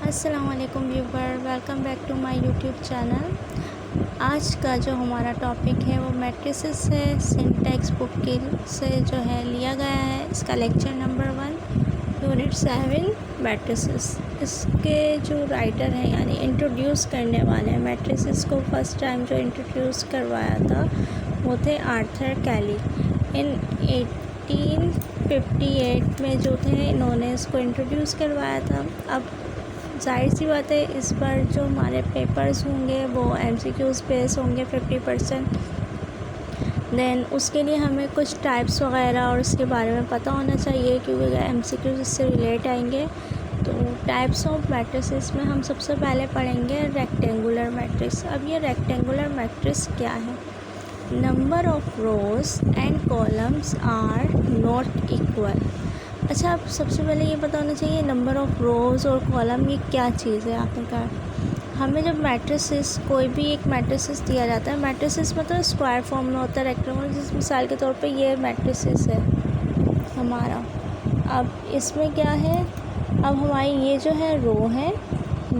अस्सलाम वालेकुम viewer, welcome back to my YouTube channel. आज का जो हमारा टॉपिक है वो मैट्रिसेस है। सिंटैक्स बुक के से जो है लिया गया है। इसका लेक्चर नंबर 1 यूनिट 7 मैट्रिसेस। इसके जो राइटर हैं यानी इंट्रोड्यूस करने वाले हैं मैट्रिसेस को फर्स्ट टाइम जो इंट्रोड्यूस करवाया था वो थे आर्थर कैली। इन 1858 में जो थे इन्होंने इसको इंट्रोड्यूस करवाया था। अब जाहिर सी बात है इस बार जो हमारे पेपर्स होंगे वो MCQs बेस होंगे 50%। देन उसके लिए हमें कुछ टाइप्स वगैरह और उसके बारे में पता होना चाहिए क्योंकि MCQs इससे रिलेट आएंगे। तो टाइप्स ऑफ मैट्रिसेस में हम सबसे पहले पढ़ेंगे रेक्टेंगुलर मैट्रिक्स। अब ये रेक्टेंगुलर मैट्रिक्स क्या है? Number of rows and columns are not equal. अच्छा, अब सबसे पहले ये पता होना चाहिए नंबर ऑफ़ रोज़ और कॉलम ये क्या चीज़ है। आखिरकार हमें जब मैट्रिसेस कोई भी एक मैट्रिसेस दिया जाता है, मैट्रिसेस मतलब स्क्वायर फॉर्म में होता है, रेक्टेंगुलर, जिस मिसाल के तौर पे ये मैट्रिसेस है हमारा। अब इसमें क्या है, अब हमारी ये जो है रो है,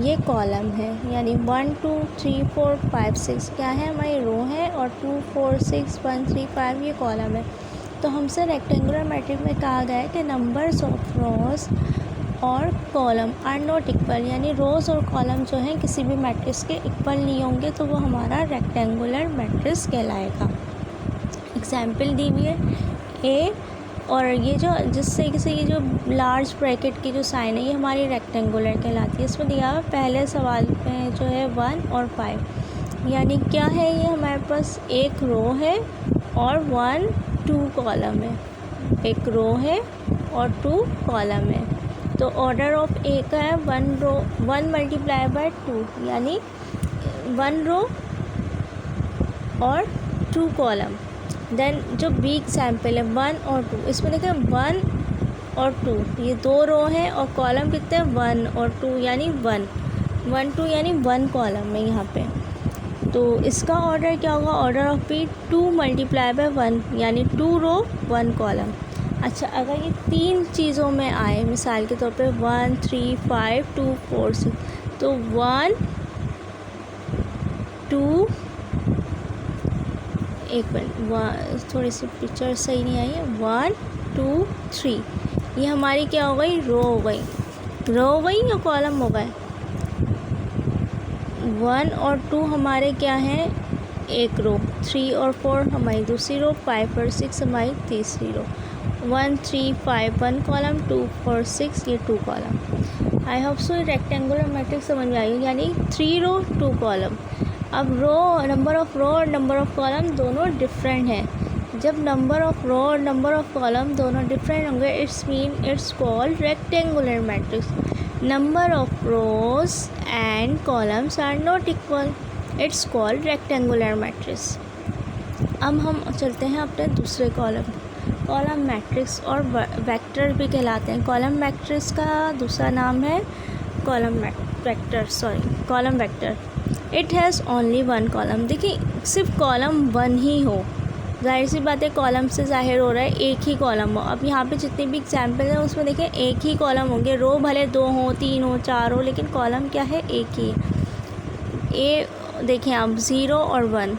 ये कॉलम है, यानी 1 2 3 4 5 6 क्या है हमारी रो है और 2 4 6 1 3 5 ये कॉलम है। तो हमसे रेक्टेंगुलर मैट्रिक्स में कहा गया है कि नंबर्स ऑफ रोज़ और कॉलम आर नॉट इक्वल, यानी रोज़ और कॉलम जो हैं किसी भी मैट्रिक्स के इक्वल नहीं होंगे तो वो हमारा रेक्टेंगुलर मैट्रिक्स कहलाएगा। एग्जाम्पल दी हुई है ए, और ये जो जिससे किसी ये जो लार्ज ब्रैकेट की जो साइन है ये हमारी रेक्टेंगुलर कहलाती है। इसमें दिया हुआ पहले सवाल में जो है 1 और 5, यानी क्या है ये हमारे पास एक रो है और 1 2 कॉलम है, एक रो है और 2 कॉलम है। तो ऑर्डर ऑफ ए का है 1 रो 1 मल्टीप्लाई बाय 2, यानी 1 रो और 2 कॉलम। देन जो बी एग्जाम्पल है 1 और 2, इसमें देखें 1 और 2 ये 2 रो हैं और कॉलम कितने हैं 1 और 2, यानी 1 1 2 यानी 1 कॉलम है यहाँ पे। तो इसका ऑर्डर क्या होगा? Order of B 2 multiply by 1, यानी 2 रो 1 कॉलम। अच्छा, अगर ये तीन चीज़ों में आए, मिसाल के तौर पे 1 3 5 2 4 6, तो 1 2 एक मिनट, थोड़ी सी पिक्चर सही नहीं आई है। 1 2 3 ये हमारी क्या हो गई? रो हो गई। रो हो गई या कॉलम हो गए? 1 और 2 हमारे क्या हैं? एक रो। 3 और 4 हमारी दूसरी रो। 5 और 6 हमारी तीसरी रो। 1 3 5 1 कॉलम, 2 4 6 ये 2 column. I hope so rectangular matrix समझ में आई, यानी 3 रो 2 कॉलम। अब रो नंबर ऑफ़ रो और नंबर ऑफ़ कॉलम दोनों डिफरेंट हैं। जब नंबर ऑफ़ रो और नंबर ऑफ़ कॉलम दोनों डिफरेंट होंगे it's called rectangular matrix. Number of rows and columns are not equal, it's called rectangular matrix. अब हम चलते हैं अपने दूसरे कॉलम मैट्रिक्स, और वेक्टर भी कहलाते हैं। कॉलम मैट्रिक्स का दूसरा नाम है column vector. It has only 1 column. देखिए, सिर्फ कॉलम 1 ही हो, जाहिर सी बात है कॉलम से ज़ाहिर हो रहा है एक ही कॉलम हो। अब यहाँ पे जितने भी एग्जाम्पल हैं उसमें देखें एक ही कॉलम होंगे। रो भले 2 हो 3 हो 4 हो, लेकिन कॉलम क्या है? एक ही है। ए देखें आप 0 और 1,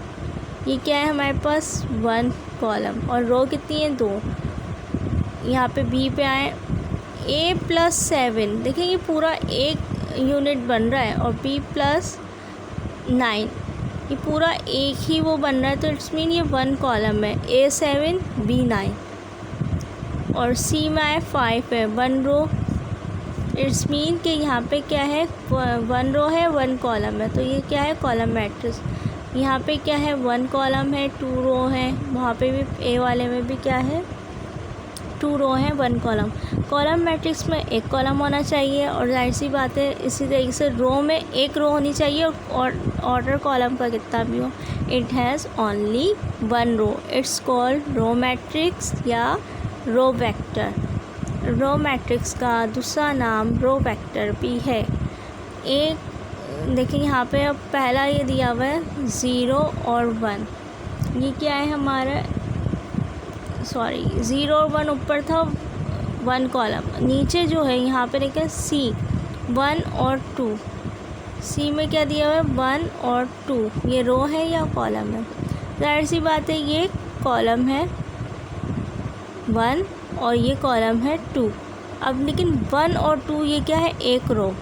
ये क्या है हमारे पास? 1 कॉलम। और रो कितनी है? 2। यहाँ पे बी पे आए, ए प्लस 7, देखें ये पूरा एक यूनिट बन रहा है, और बी प्लस 9 ये पूरा एक ही वो बन रहा है। तो इट्स मीन ये 1 कॉलम है। A7 B9 और सी में आए 5 है, 1 रो। इट्स मीन कि यहाँ पे क्या है? 1 रो है 1 कॉलम है, तो ये क्या है? Column matrix. यहाँ पे क्या है? 1 कॉलम है 2 रो है, वहाँ पे भी ए वाले में भी क्या है? 2 रो है 1 कॉलम। कॉलम मैट्रिक्स में एक कॉलम होना चाहिए, और जाहिर सी बात है इसी तरीके से रो में एक रो होनी चाहिए, और ऑर्डर कॉलम का कितना भी हो। It has only 1 row, it's called row matrix या रो वेक्टर। रो मैट्रिक्स का दूसरा नाम रो वेक्टर भी है। एक देखिए यहाँ पे अब पहला ये दिया हुआ है 0 और 1, ये क्या है हमारा? 0 और 1 ऊपर था 1 कॉलम, नीचे जो है यहाँ पे देखें सी 1 और 2, सी में क्या दिया हुआ है 1 और 2, ये रो है या कॉलम है? जाहिर सी बात है ये कॉलम है 1 और ये कॉलम है 2। अब लेकिन 1 और 2 ये क्या है, एक रो।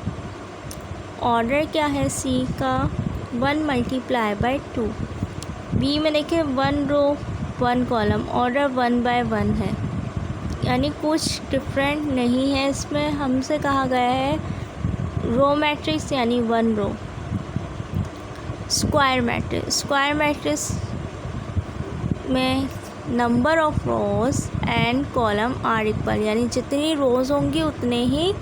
ऑर्डर क्या है सी का, 1 मल्टीप्लाई बाय 2। बी में देखें 1 रो 1 कॉलम, ऑर्डर 1 बाय 1 है, यानी कुछ डिफरेंट नहीं है इसमें। हमसे कहा गया है रो मैट्रिक्स यानी 1 रो। स्क्वायर मैट्रिक्स में number of rows and column are equal, यानी जितनी रोज़ होंगी उतने ही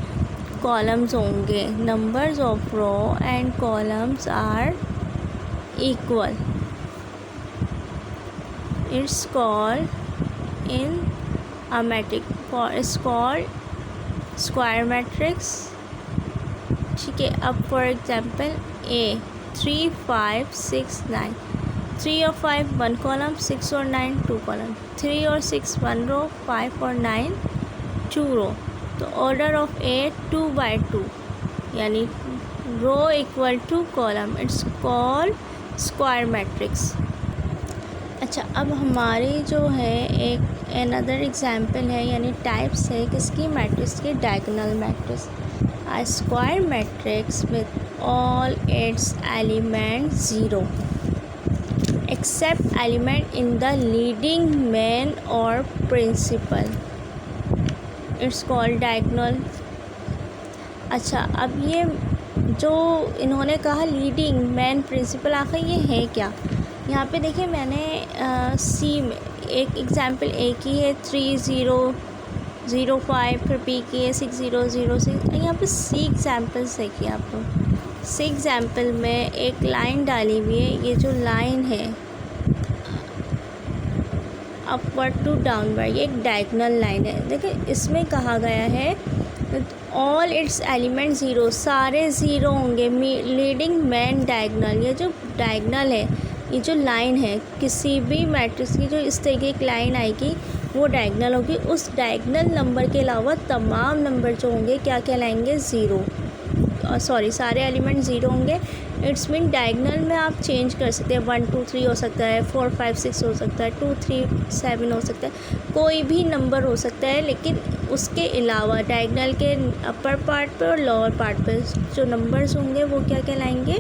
कॉलम्स होंगे। Numbers of row and columns are equal, it's called in a matrix, it's called square matrix. ठीक है, अब फॉर एग्जांपल ए 3 5 6 9, 3 और 5 1 कॉलम, 6 और 9 2 कॉलम, 3 और 6 1 रो, 5 और 9 2 रो। तो ऑर्डर ऑफ ए 2 बाय 2, यानी row equal to column, it's called square matrix. अच्छा, अब हमारी जो है एक अनदर एग्जांपल है, यानी टाइप्स है किसकी, मैट्रिक्स की, diagonal matrix. A square matrix with all its elements 0 except element in the leading main or principal, it's called diagonal। अच्छा, अब ये जो इन्होंने कहा लीडिंग मेन प्रिंसिपल, आखिर ये है क्या? यहाँ पे देखिए मैंने सी में एक एग्जांपल ए की है 3 0 0 5, फिर बी की है 6 0 0 6। यहाँ पे सी एग्जाम्पल्स देखिए आप लोग। सी एग्जाम्पल में एक लाइन डाली हुई है, ये जो लाइन है अपवर्ड टू डाउनवर्ड, ये एक डायगोनल लाइन है। देखिए इसमें कहा गया है ऑल इट्स एलिमेंट 0, सारे 0 होंगे, लीडिंग मेन डायगोनल। ये जो डायगोनल है, ये जो लाइन है किसी भी मैट्रिक्स की, जो इस तरीके की लाइन आएगी वो डायगोनल होगी। उस डायगोनल नंबर के अलावा तमाम नंबर जो होंगे क्या कहलाएंगे, 0, सॉरी सारे एलिमेंट 0 होंगे। इट्स मीन डायगोनल में आप चेंज कर सकते हैं, 1 2 3 हो सकता है, 4 5 6 हो सकता है, 2 3 7 हो सकता है, कोई भी नंबर हो सकता है। लेकिन उसके अलावा डायगोनल के अपर पार्ट पे और लोअर पार्ट पे जो नंबर्स होंगे वो क्या कहलाएंगे,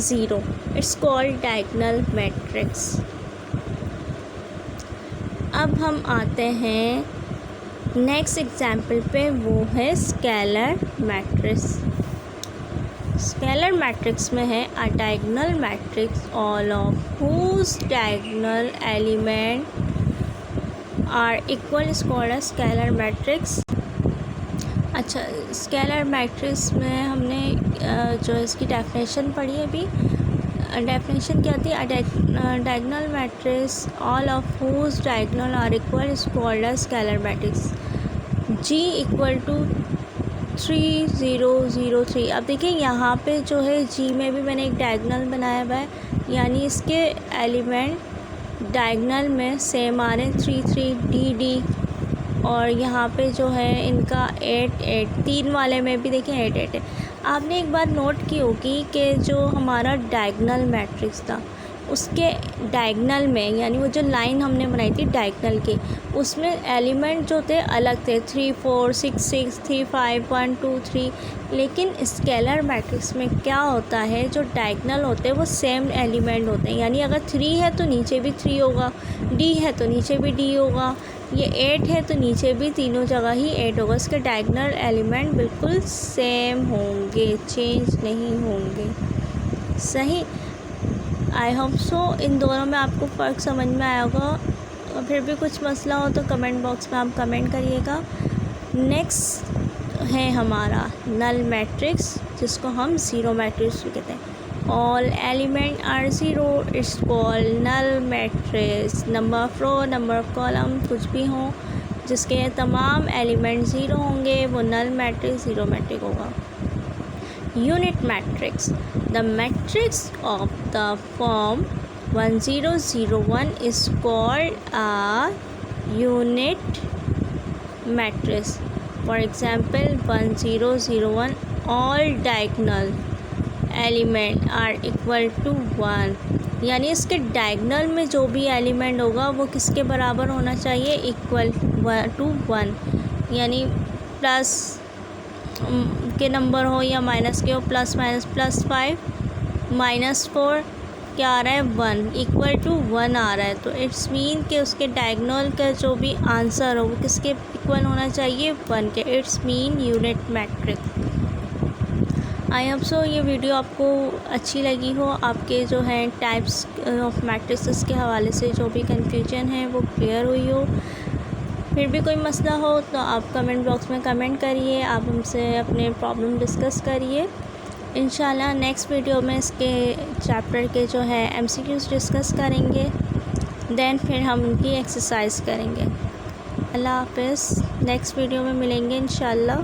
0। It's called diagonal matrix. अब हम आते हैं नेक्स्ट एग्जाम्पल पे, वो है स्केलर मैट्रिक्स। स्केलर मैट्रिक्स में है a diagonal matrix all of whose diagonal element are equal is called a scalar matrix. अच्छा, स्केलर मैट्रिक्स में हमने जो इसकी डेफिनेशन पढ़ी है अभी। डेफिनेशन क्या थी, diagonal matrix all of whose diagonal are equal is called a scalar matrix. G equal to 3 0 0 3। अब देखिए यहाँ पे जो है जी में भी मैंने एक डायगोनल बनाया हुआ है, यानी इसके एलिमेंट डायगोनल में सेम आ रहे हैं, 3 3 डी डी। और यहाँ पे जो है इनका 8 8, 3 वाले में भी देखिए 8 8 है। आपने एक बात नोट की होगी कि जो हमारा डायगोनल मैट्रिक्स था उसके डायगोनल में, यानी वो जो लाइन हमने बनाई थी डायगोनल की, उसमें एलिमेंट जो थे अलग थे, 3 4 6 6 3 5 1 2 3। लेकिन स्केलर मैट्रिक्स में क्या होता है, जो डायगोनल होते हैं वो सेम एलिमेंट होते हैं, यानी अगर 3 है तो नीचे भी 3 होगा, डी है तो नीचे भी डी होगा, ये 8 है तो नीचे भी तीनों जगह ही 8 होगा। इसके डायगोनल एलिमेंट बिल्कुल सेम होंगे, चेंज नहीं होंगे। सही, आई होप सो इन दोनों में आपको फ़र्क समझ में आया होगा। फिर भी कुछ मसला हो तो कमेंट बॉक्स में आप कमेंट करिएगा। नेक्स्ट है हमारा नल मैट्रिक्स, जिसको हम ज़ीरो मैट्रिक्स भी कहते हैं। All element are 0, it's called null matrix. Number of row, number of column कुछ भी हो, जिसके तमाम एलिमेंट 0 होंगे वो नल मैट्रिक्स, ज़ीरो मैट्रिक्स होगा। Unit matrix, the matrix of the form 1 0 0 1 is called a unit matrix. For example, 1 0 0 1 all diagonal element are equal to 1, यानी इसके डायगोनल में जो भी एलिमेंट होगा वो किसके बराबर होना चाहिए, इक्वल टू 1, यानी प्लस के नंबर हो या माइनस के हो, प्लस माइनस +5 -4 क्या आ रहा है 1, इक्वल टू 1 आ रहा है। तो इट्स मीन कि उसके डायगोनल का जो भी आंसर हो वो किसके इक्वल होना चाहिए, 1 के। It's mean unit matrix. I hope so ये वीडियो आपको अच्छी लगी हो, आपके जो हैं टाइप्स ऑफ मैट्रिसेस के हवाले से जो भी कन्फ्यूजन है वो क्लियर हुई हो। फिर भी कोई मसला हो तो आप कमेंट बॉक्स में कमेंट करिए, आप हमसे अपने प्रॉब्लम डिस्कस करिए। इंशाल्लाह नेक्स्ट वीडियो में इसके चैप्टर के जो है MCQs डिस्कस करेंगे, देन फिर हम उनकी एक्सरसाइज करेंगे। अल्लाह हाफ़िज़, नेक्स्ट वीडियो में मिलेंगे इंशाल्लाह।